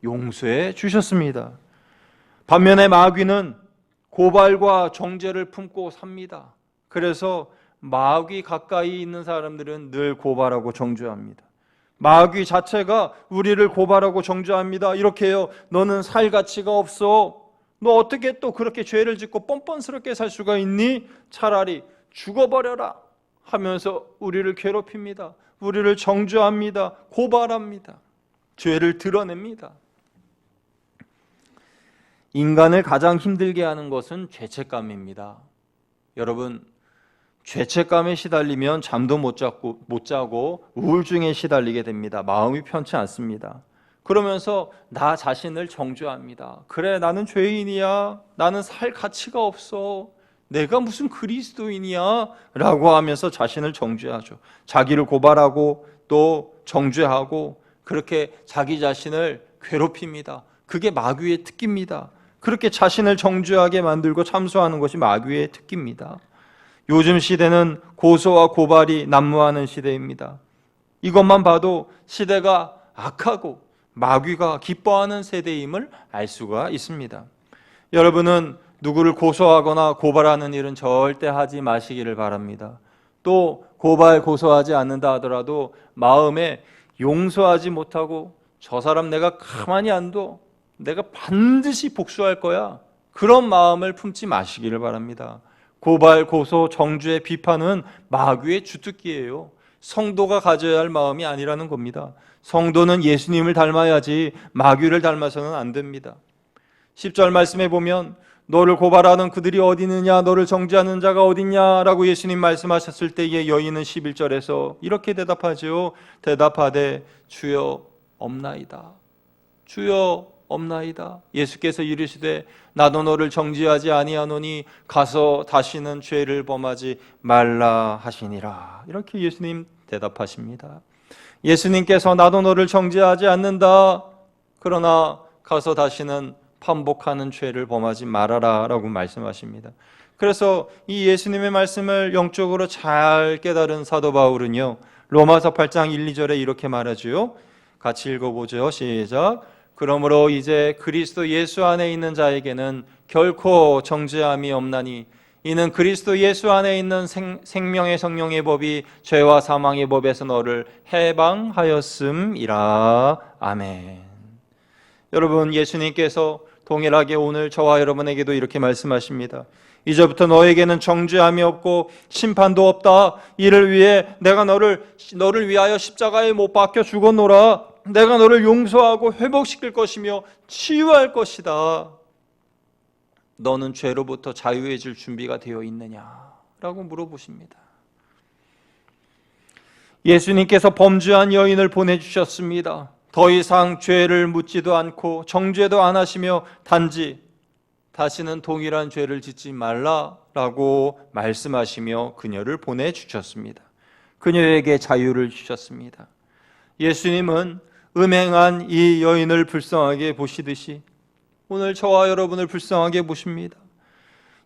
용서해 주셨습니다. 반면에 마귀는 고발과 정죄를 품고 삽니다. 그래서 마귀 가까이 있는 사람들은 늘 고발하고 정죄합니다. 마귀 자체가 우리를 고발하고 정죄합니다. 이렇게 해요. 너는 살 가치가 없어. 너 어떻게 또 그렇게 죄를 짓고 뻔뻔스럽게 살 수가 있니? 차라리 죽어버려라 하면서 우리를 괴롭힙니다. 우리를 정죄합니다. 고발합니다. 죄를 드러냅니다. 인간을 가장 힘들게 하는 것은 죄책감입니다. 여러분, 죄책감에 시달리면 잠도 못 자고 우울증에 시달리게 됩니다. 마음이 편치 않습니다. 그러면서 나 자신을 정죄합니다. 그래, 나는 죄인이야. 나는 살 가치가 없어. 내가 무슨 그리스도인이야? 라고 하면서 자신을 정죄하죠. 자기를 고발하고 또 정죄하고 그렇게 자기 자신을 괴롭힙니다. 그게 마귀의 특기입니다. 그렇게 자신을 정죄하게 만들고 참소하는 것이 마귀의 특기입니다. 요즘 시대는 고소와 고발이 난무하는 시대입니다. 이것만 봐도 시대가 악하고 마귀가 기뻐하는 세대임을 알 수가 있습니다. 여러분은 누구를 고소하거나 고발하는 일은 절대 하지 마시기를 바랍니다. 또 고발, 고소하지 않는다 하더라도 마음에 용서하지 못하고 저 사람 내가 가만히 안 둬, 내가 반드시 복수할 거야, 그런 마음을 품지 마시기를 바랍니다. 고발, 고소, 정죄, 비판은 마귀의 주특기예요. 성도가 가져야 할 마음이 아니라는 겁니다. 성도는 예수님을 닮아야지 마귀를 닮아서는 안 됩니다. 10절 말씀에 보면 너를 고발하는 그들이 어디 있느냐, 너를 정죄하는 자가 어디 있냐라고 예수님 말씀하셨을 때에 여인은 11절에서 이렇게 대답하죠. 대답하되 주여 없나이다. 주여 없나이다. 예수께서 이르시되 나도 너를 정죄하지 아니하노니 가서 다시는 죄를 범하지 말라 하시니라. 이렇게 예수님 대답하십니다. 예수님께서 나도 너를 정죄하지 않는다. 그러나 가서 다시는 반복하는 죄를 범하지 말아라 라고 말씀하십니다. 그래서 이 예수님의 말씀을 영적으로 잘 깨달은 사도 바울은요, 로마서 8장 1, 2절에 이렇게 말하죠. 같이 읽어보죠. 시작. 그러므로 이제 그리스도 예수 안에 있는 자에게는 결코 정죄함이 없나니 이는 그리스도 예수 안에 있는 생명의 성령의 법이 죄와 사망의 법에서 너를 해방하였음이라. 아멘. 여러분, 예수님께서 동일하게 오늘 저와 여러분에게도 이렇게 말씀하십니다. 이제부터 너에게는 정죄함이 없고 심판도 없다. 이를 위해 내가 너를 위하여 십자가에 못 박혀 죽었노라. 내가 너를 용서하고 회복시킬 것이며 치유할 것이다. 너는 죄로부터 자유해질 준비가 되어 있느냐? 라고 물어보십니다. 예수님께서 범죄한 여인을 보내주셨습니다. 더 이상 죄를 묻지도 않고 정죄도 안 하시며 단지 다시는 동일한 죄를 짓지 말라라고 말씀하시며 그녀를 보내주셨습니다. 그녀에게 자유를 주셨습니다. 예수님은 음행한 이 여인을 불쌍하게 보시듯이 오늘 저와 여러분을 불쌍하게 보십니다.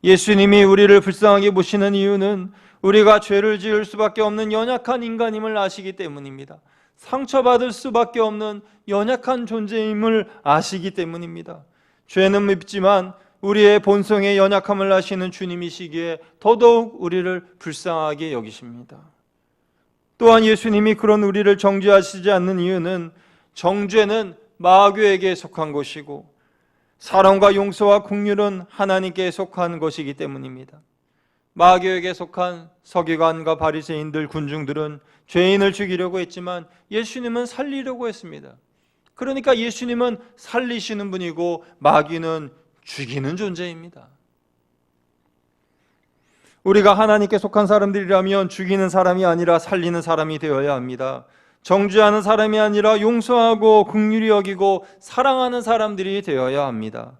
예수님이 우리를 불쌍하게 보시는 이유는 우리가 죄를 지을 수밖에 없는 연약한 인간임을 아시기 때문입니다. 상처받을 수밖에 없는 연약한 존재임을 아시기 때문입니다. 죄는 밉지만 우리의 본성의 연약함을 아시는 주님이시기에 더더욱 우리를 불쌍하게 여기십니다. 또한 예수님이 그런 우리를 정죄하시지 않는 이유는 정죄는 마귀에게 속한 것이고 사랑과 용서와 긍휼은 하나님께 속한 것이기 때문입니다. 마귀에게 속한 서기관과 바리새인들, 군중들은 죄인을 죽이려고 했지만 예수님은 살리려고 했습니다. 그러니까 예수님은 살리시는 분이고 마귀는 죽이는 존재입니다. 우리가 하나님께 속한 사람들이라면 죽이는 사람이 아니라 살리는 사람이 되어야 합니다. 정죄하는 사람이 아니라 용서하고 긍휼히 여기고 사랑하는 사람들이 되어야 합니다.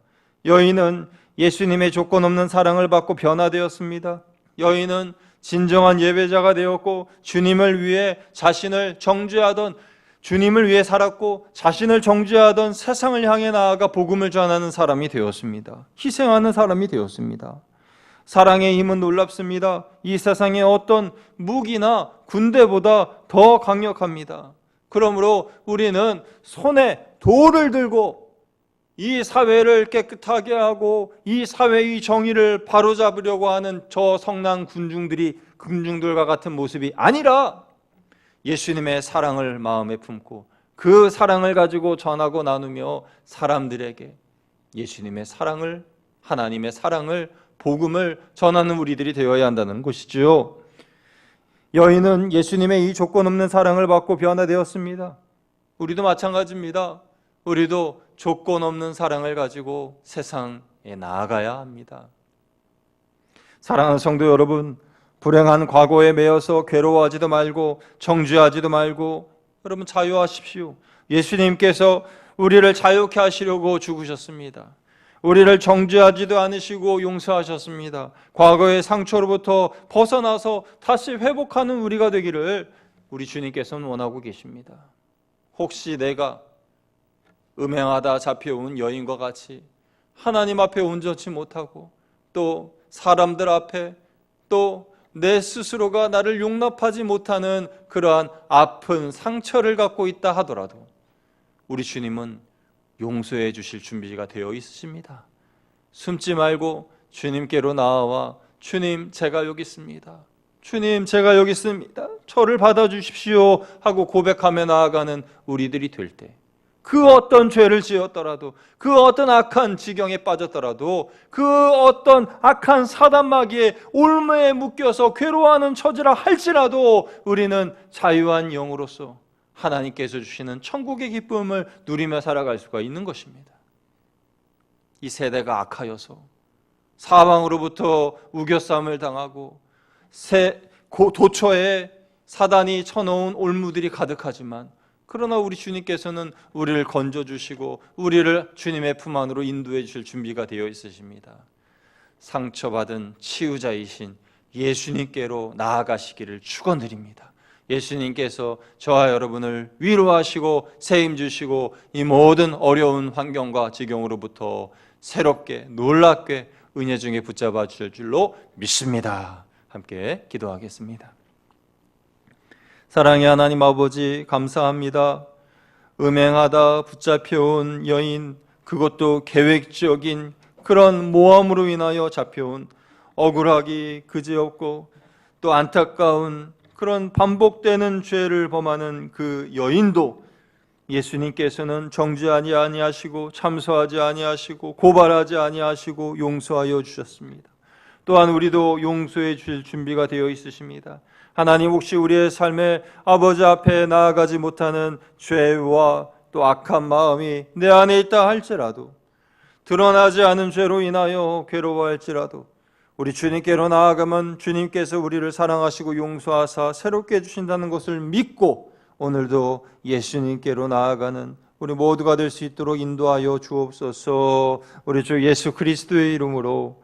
여인은 예수님의 조건 없는 사랑을 받고 변화되었습니다. 여인은 진정한 예배자가 되었고 주님을 위해 자신을 정죄하던 주님을 위해 살았고 자신을 정죄하던 세상을 향해 나아가 복음을 전하는 사람이 되었습니다. 희생하는 사람이 되었습니다. 사랑의 힘은 놀랍습니다. 이 세상의 어떤 무기나 군대보다 더 강력합니다. 그러므로 우리는 손에 돌을 들고 이 사회를 깨끗하게 하고 이 사회의 정의를 바로잡으려고 하는 저 성난 군중들과 같은 모습이 아니라 예수님의 사랑을 마음에 품고 그 사랑을 가지고 전하고 나누며 사람들에게 예수님의 사랑을, 하나님의 사랑을, 복음을 전하는 우리들이 되어야 한다는 것이지요. 여인은 예수님의 이 조건 없는 사랑을 받고 변화되었습니다. 우리도 마찬가지입니다. 우리도 조건 없는 사랑을 가지고 세상에 나아가야 합니다. 사랑하는 성도 여러분, 불행한 과거에 매여서 괴로워하지도 말고 정죄하지도 말고 여러분 자유하십시오. 예수님께서 우리를 자유케 하시려고 죽으셨습니다. 우리를 정죄하지도 않으시고 용서하셨습니다. 과거의 상처로부터 벗어나서 다시 회복하는 우리가 되기를 우리 주님께서는 원하고 계십니다. 혹시 내가 음행하다 잡혀온 여인과 같이 하나님 앞에 온전치 못하고 또 사람들 앞에 또 내 스스로가 나를 용납하지 못하는 그러한 아픈 상처를 갖고 있다 하더라도 우리 주님은 용서해 주실 준비가 되어 있으십니다. 숨지 말고 주님께로 나아와 주님 제가 여기 있습니다. 주님 제가 여기 있습니다. 저를 받아주십시오 하고 고백하며 나아가는 우리들이 될 때 그 어떤 죄를 지었더라도 그 어떤 악한 지경에 빠졌더라도 그 어떤 악한 사단마귀의 올무에 묶여서 괴로워하는 처지라 할지라도 우리는 자유한 영으로서 하나님께서 주시는 천국의 기쁨을 누리며 살아갈 수가 있는 것입니다. 이 세대가 악하여서 사방으로부터 우겨싸움을 당하고 도처에 사단이 쳐놓은 올무들이 가득하지만 그러나 우리 주님께서는 우리를 건져주시고 우리를 주님의 품 안으로 인도해 주실 준비가 되어 있으십니다. 상처받은 치유자이신 예수님께로 나아가시기를 축원드립니다. 예수님께서 저와 여러분을 위로하시고 세임 주시고 이 모든 어려운 환경과 지경으로부터 새롭게 놀랍게 은혜 중에 붙잡아 주실 줄로 믿습니다. 함께 기도하겠습니다. 사랑의 하나님 아버지, 감사합니다. 음행하다 붙잡혀온 여인, 그것도 계획적인 그런 모함으로 인하여 잡혀온, 억울하기 그지없고 또 안타까운 그런 반복되는 죄를 범하는 그 여인도 예수님께서는 정죄하지 아니하시고 참소하지 아니하시고 고발하지 아니하시고 용서하여 주셨습니다. 또한 우리도 용서해 주실 준비가 되어 있으십니다. 하나님, 혹시 우리의 삶에 아버지 앞에 나아가지 못하는 죄와 또 악한 마음이 내 안에 있다 할지라도, 드러나지 않은 죄로 인하여 괴로워할지라도 우리 주님께로 나아가면 주님께서 우리를 사랑하시고 용서하사 새롭게 해주신다는 것을 믿고 오늘도 예수님께로 나아가는 우리 모두가 될 수 있도록 인도하여 주옵소서. 우리 주 예수 그리스도의 이름으로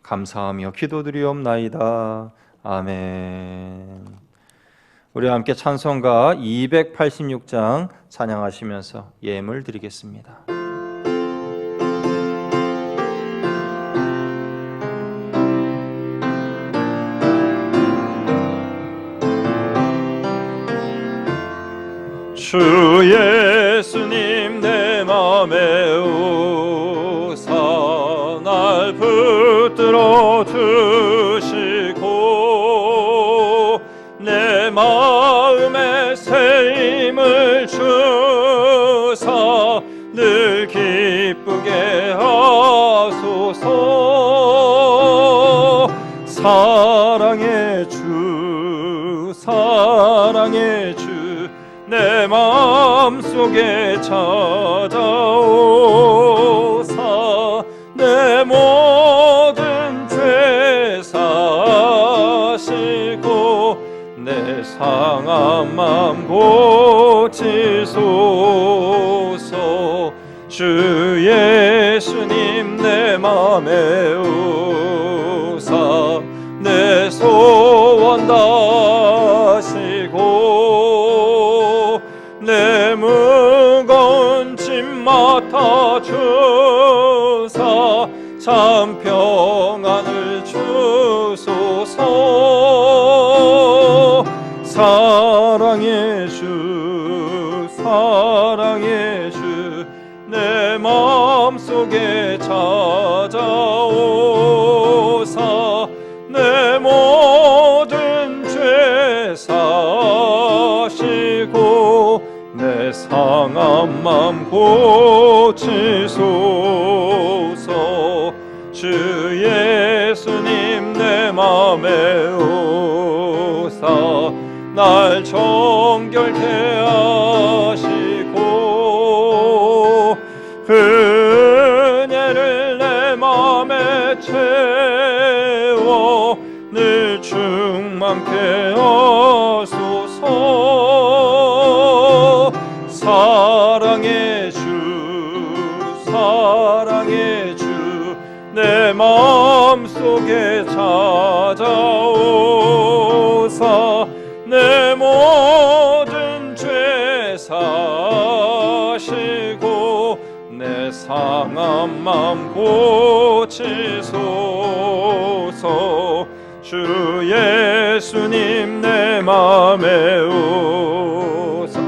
감사하며 기도드리옵나이다. 아멘. 우리 함께 찬송가 286장 찬양하시면서 예물 드리겠습니다. 주 예수님 내 맘에 오사 날 붙들어 주시고 내 마음에 새 힘을 주사 늘 기쁘게 하소서. 사랑의 주, 사랑의 주, 내 마음속에 찾아오사 내 모든 죄 사시고 내 상한 맘 고치소서. 주 예수님 내 맘에 오사 내 소원 다시고 내 무거운 짐 맡아주사 참 평안을 주소서. 사랑의 주, 사랑의 주, 내 마음속에 찾아오사 내 모든 죄 사시고 내 상한 맘 고치소서. 주 예수님 내 맘에 오사 날 정결케 하시고 은혜를 내 맘에 채워 늘 충만케 하소서. 사랑의 주, 사랑의 주, 내 마음속에 찾아오사 내 모든 죄 사시고 내 상한 맘 고치소서. 주 예수님 내 맘에 오사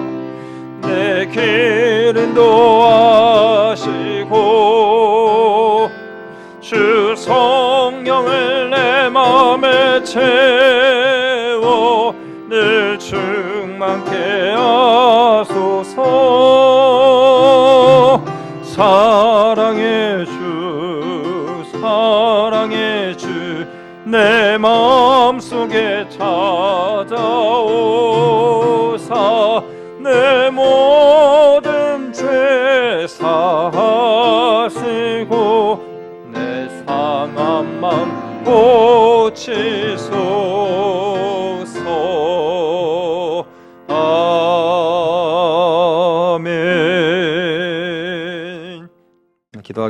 내 길 인도하시고 주 성령을 내 맘에 채워 늘 충만케 하소서. 사랑의 주, 사랑의 주, 내 마음속에 찾아오사 내 모든 죄 사하시고 내 상한 맘 고치소서. 아멘.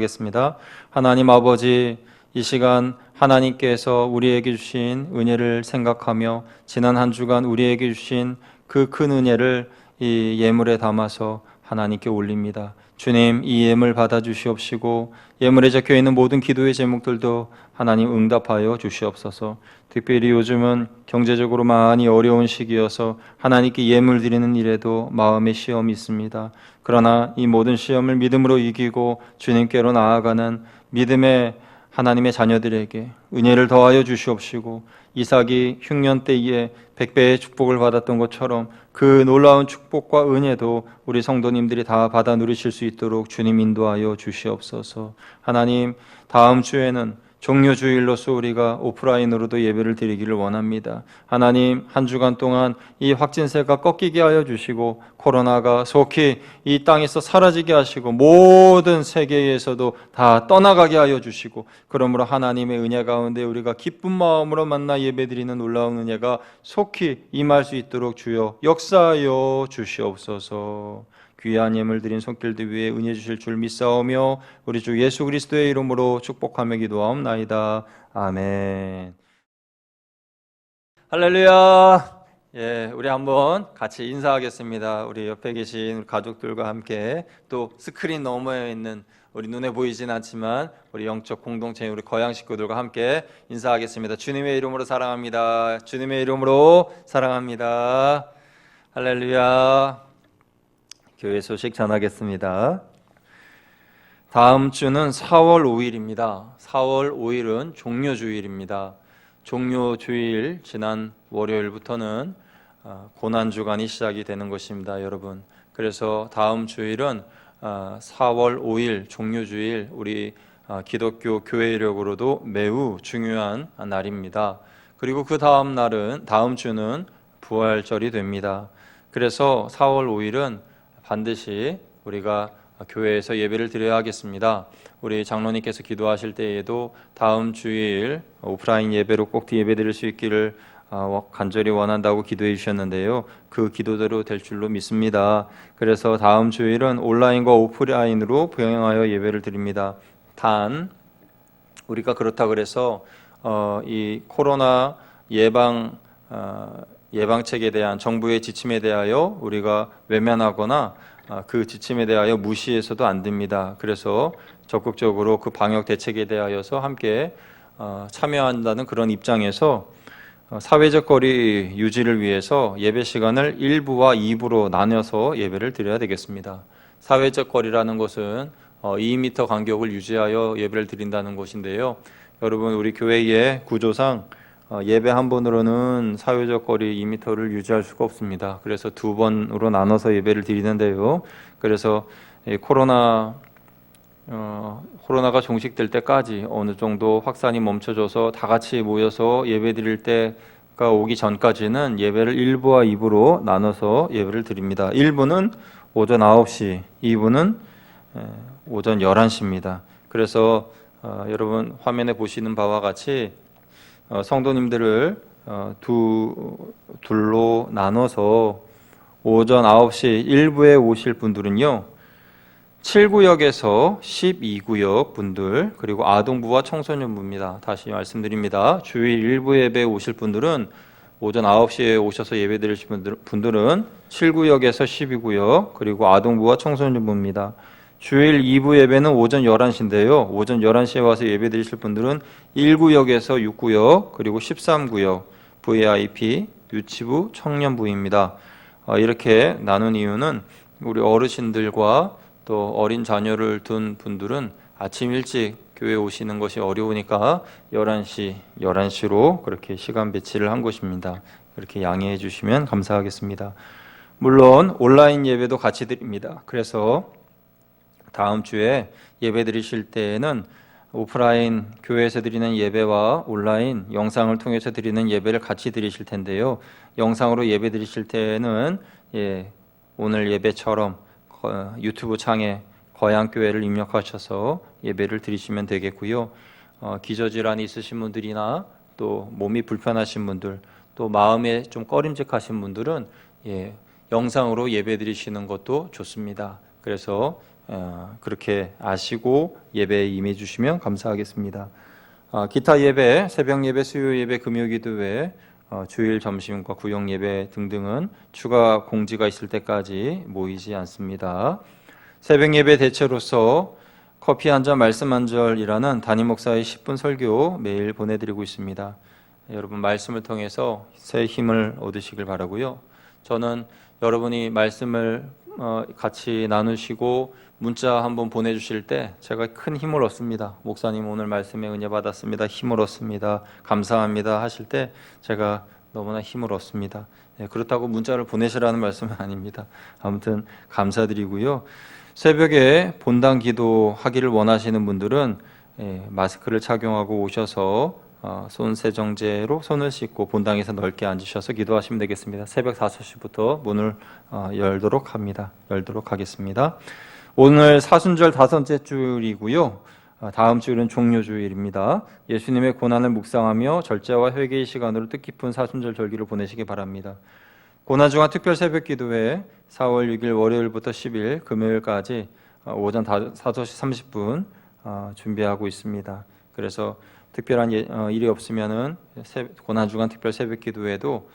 기도하겠습니다. 하나님 아버지, 이 시간 하나님께서 우리에게 주신 은혜를 생각하며 지난 한 주간 우리에게 주신 그 큰 은혜를 이 예물에 담아서 하나님께 올립니다. 주님, 이 예물 받아주시옵시고 예물에 적혀있는 모든 기도의 제목들도 하나님 응답하여 주시옵소서. 특별히 요즘은 경제적으로 많이 어려운 시기여서 하나님께 예물 드리는 일에도 마음의 시험이 있습니다. 그러나 이 모든 시험을 믿음으로 이기고 주님께로 나아가는 믿음의 하나님의 자녀들에게 은혜를 더하여 주시옵시고 이삭이 흉년 때에 100배의 축복을 받았던 것처럼 그 놀라운 축복과 은혜도 우리 성도님들이 다 받아 누리실 수 있도록 주님 인도하여 주시옵소서. 하나님, 다음 주에는 종료주일로서 우리가 오프라인으로도 예배를 드리기를 원합니다. 하나님, 한 주간 동안 이 확진세가 꺾이게 하여 주시고 코로나가 속히 이 땅에서 사라지게 하시고 모든 세계에서도 다 떠나가게 하여 주시고 그러므로 하나님의 은혜 가운데 우리가 기쁜 마음으로 만나 예배드리는 놀라운 은혜가 속히 임할 수 있도록 주여 역사하여 주시옵소서. 귀한 예물 드린 손길들 위에 은혜 주실 줄 믿사오며 우리 주 예수 그리스도의 이름으로 축복하며 기도하옵나이다. 아멘. 할렐루야. 예, 우리 한번 같이 인사하겠습니다. 우리 옆에 계신 가족들과 함께 또 스크린 너머에 있는 우리 눈에 보이진 않지만 우리 영적 공동체 우리 거양 식구들과 함께 인사하겠습니다. 주님의 이름으로 사랑합니다. 주님의 이름으로 사랑합니다. 할렐루야. 교회 소식 전하겠습니다. 다음 주는 4월 5일입니다. 4월 5일은 종료주일입니다. 종료주일 지난 월요일부터는 고난주간이 시작이 되는 것입니다, 여러분. 그래서 다음 주일은 4월 5일 종료주일 우리 기독교 교회력으로도 매우 중요한 날입니다. 그리고 그 다음 날은 다음 주는 부활절이 됩니다. 그래서 4월 5일은 반드시 우리가 교회에서 예배를 드려야 하겠습니다. 우리 장로님께서 기도하실 때에도 다음 주일 오프라인 예배로 꼭 예배 드릴 수 있기를 간절히 원한다고 기도해 주셨는데요. 그 기도대로 될 줄로 믿습니다. 그래서 다음 주일은 온라인과 오프라인으로 병행하여 예배를 드립니다. 단 우리가 그렇다 그래서 이 코로나 예방책에 대한 정부의 지침에 대하여 우리가 외면하거나 그 지침에 대하여 무시해서도 안 됩니다. 그래서 적극적으로 그 방역 대책에 대하여서 함께 참여한다는 그런 입장에서 사회적 거리 유지를 위해서 예배 시간을 1부와 2부로 나눠서 예배를 드려야 되겠습니다. 사회적 거리라는 것은 2m 간격을 유지하여 예배를 드린다는 것인데요. 여러분, 우리 교회의 구조상 예배 한 번으로는 사회적 거리 2m를 유지할 수가 없습니다. 그래서 두 번으로 나눠서 예배를 드리는데요. 그래서 코로나가 종식될 때까지 어느 정도 확산이 멈춰져서 다 같이 모여서 예배 드릴 때가 오기 전까지는 예배를 1부와 2부로 나눠서 예배를 드립니다. 1부는 오전 9시, 2부는 오전 11시입니다. 그래서 여러분 화면에 보시는 바와 같이 성도님들을 둘로 나눠서 오전 9시 1부에 오실 분들은요 7구역에서 12구역 분들 그리고 아동부와 청소년부입니다. 다시 말씀드립니다. 주일 1부 예배에 오실 분들은 오전 9시에 오셔서 예배 드리실 분들은 7구역에서 12구역 그리고 아동부와 청소년부입니다. 주일 2부 예배는 오전 11시인데요. 오전 11시에 와서 예배 드리실 분들은 1구역에서 6구역 그리고 13구역 VIP, 유치부, 청년부입니다. 이렇게 나눈 이유는 우리 어르신들과 또 어린 자녀를 둔 분들은 아침 일찍 교회 오시는 것이 어려우니까 11시로 그렇게 시간 배치를 한 것입니다. 그렇게 양해해 주시면 감사하겠습니다. 물론 온라인 예배도 같이 드립니다. 그래서 다음 주에 예배 드리실 때에는 오프라인 교회에서 드리는 예배와 온라인 영상을 통해서 드리는 예배를 같이 드리실 텐데요. 영상으로 예배 드리실 때에는 오늘 예배처럼 유튜브 창에 거양교회를 입력하셔서 예배를 드리시면 되겠고요. 기저질환이 있으신 분들이나 또 몸이 불편하신 분들 또 마음에 좀 꺼림직하신 분들은 영상으로 예배 드리시는 것도 좋습니다. 그래서 그렇게 아시고 예배에 임해 주시면 감사하겠습니다. 기타 예배, 새벽 예배, 수요 예배, 금요 기도회, 주일 점심과 구역 예배 등등은 추가 공지가 있을 때까지 모이지 않습니다. 새벽 예배 대체로서 커피 한 잔 말씀 한 절이라는 담임 목사의 10분 설교 매일 보내드리고 있습니다. 여러분 말씀을 통해서 새 힘을 얻으시길 바라고요. 저는 여러분이 말씀을 같이 나누시고 문자 한번 보내주실 때 제가 큰 힘을 얻습니다. 목사님 오늘 말씀에 은혜 받았습니다. 힘을 얻습니다. 감사합니다 하실 때 제가 너무나 힘을 얻습니다. 그렇다고 문자를 보내시라는 말씀은 아닙니다. 아무튼 감사드리고요. 새벽에 본당 기도 하기를 원하시는 분들은 마스크를 착용하고 오셔서 손 세정제로 손을 씻고 본당에서 넓게 앉으셔서 기도하시면 되겠습니다. 새벽 5시부터 문을 열도록 하겠습니다. 오늘 사순절 5째 주일이고요. 다음 주일은 종료주일입니다. 예수님의 고난을 묵상하며 절제와 회개의 시간으로 뜻깊은 사순절 절기를 보내시기 바랍니다. 고난중앙 특별 새벽 기도회 4월 6일 월요일부터 10일 금요일까지 오전 5시 30분 준비하고 있습니다. 그래서 특별한 일이 없으면은 고난주간 특별 새벽 기도회도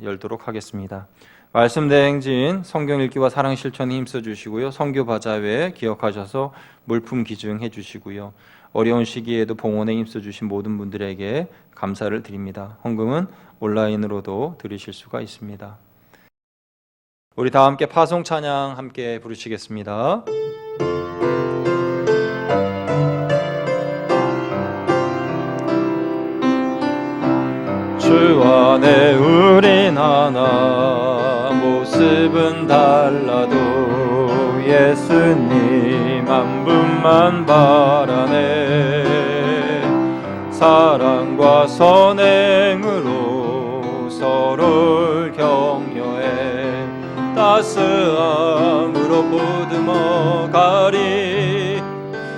열도록 하겠습니다. 말씀 대행진 성경 읽기와 사랑 실천에 힘써 주시고요. 선교 바자회 기억하셔서 물품 기증해 주시고요. 어려운 시기에도 봉헌에 힘써 주신 모든 분들에게 감사를 드립니다. 헌금은 온라인으로도 드리실 수가 있습니다. 우리 다 함께 파송 찬양 함께 부르시겠습니다. 주 안에 우린 하나 모습은 달라도 예수님 한 분만 바라네. 사랑과 선행으로 서로를 격려해 따스함으로 보듬어 가리.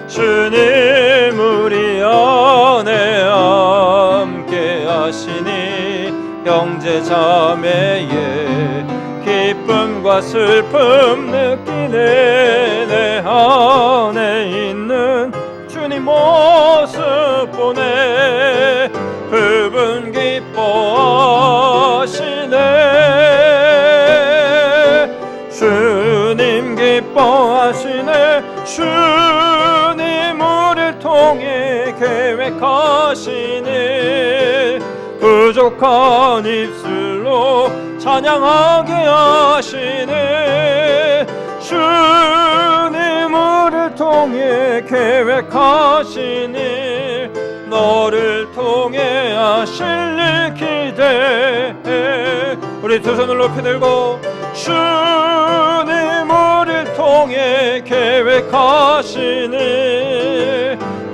주님 우리 안에 함께 하시니 형제 자매의 기쁨과 슬픔 느끼네. 내 안에 있는 주님 모습 보네. 그분 기뻐하시네. 주님 기뻐하시네. 주님 우리를 통해 계획하시네. 부족한 입술로 찬양하게 하시네. 주님 우리를 통해 계획하시니 너를 통해 하실 일 기대해. 우리 두 손을 높이 들고 주님 우리를 통해 계획하시니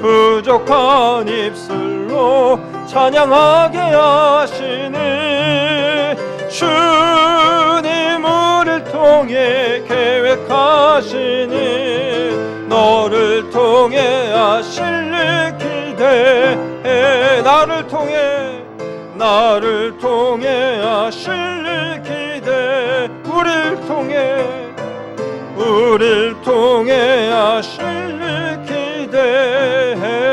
부족한 입술로 찬양하게 하시니 주님 우리를 통해 계획하시니 너를 통해 하실 일 기대해. 나를 통해 하실 일 기대해. 우리를 통해 하실 일 기대해.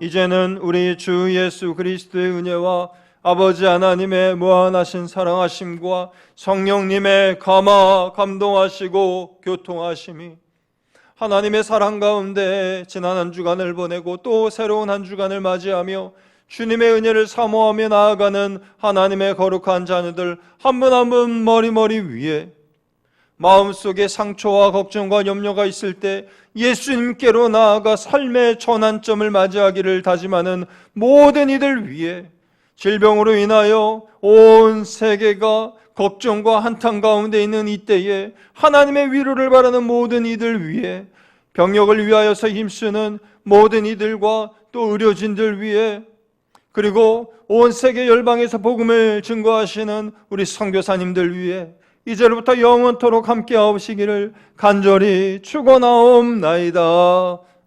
이제는 우리 주 예수 그리스도의 은혜와 아버지 하나님의 무한하신 사랑하심과 성령님의 감동하시고 교통하심이 하나님의 사랑 가운데 지난 한 주간을 보내고 또 새로운 한 주간을 맞이하며 주님의 은혜를 사모하며 나아가는 하나님의 거룩한 자녀들 한 분 한 분 머리 위에 마음속에 상처와 걱정과 염려가 있을 때 예수님께로 나아가 삶의 전환점을 맞이하기를 다짐하는 모든 이들 위해 질병으로 인하여 온 세계가 걱정과 한탄 가운데 있는 이때에 하나님의 위로를 바라는 모든 이들 위해 병역을 위하여서 힘쓰는 모든 이들과 또 의료진들 위해 그리고 온 세계 열방에서 복음을 증거하시는 우리 선교사님들 위해 이제로부터 영원토록 함께하시기를 간절히 축원하옵나이다.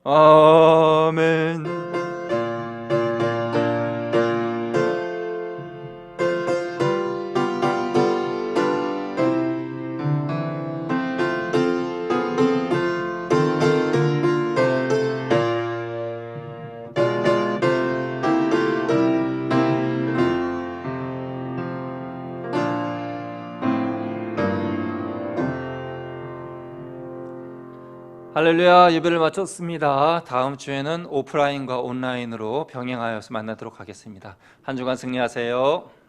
아멘. 할렐루야, 예배를 마쳤습니다. 다음 주에는 오프라인과 온라인으로 병행하여서 만나도록 하겠습니다. 한 주간 승리하세요.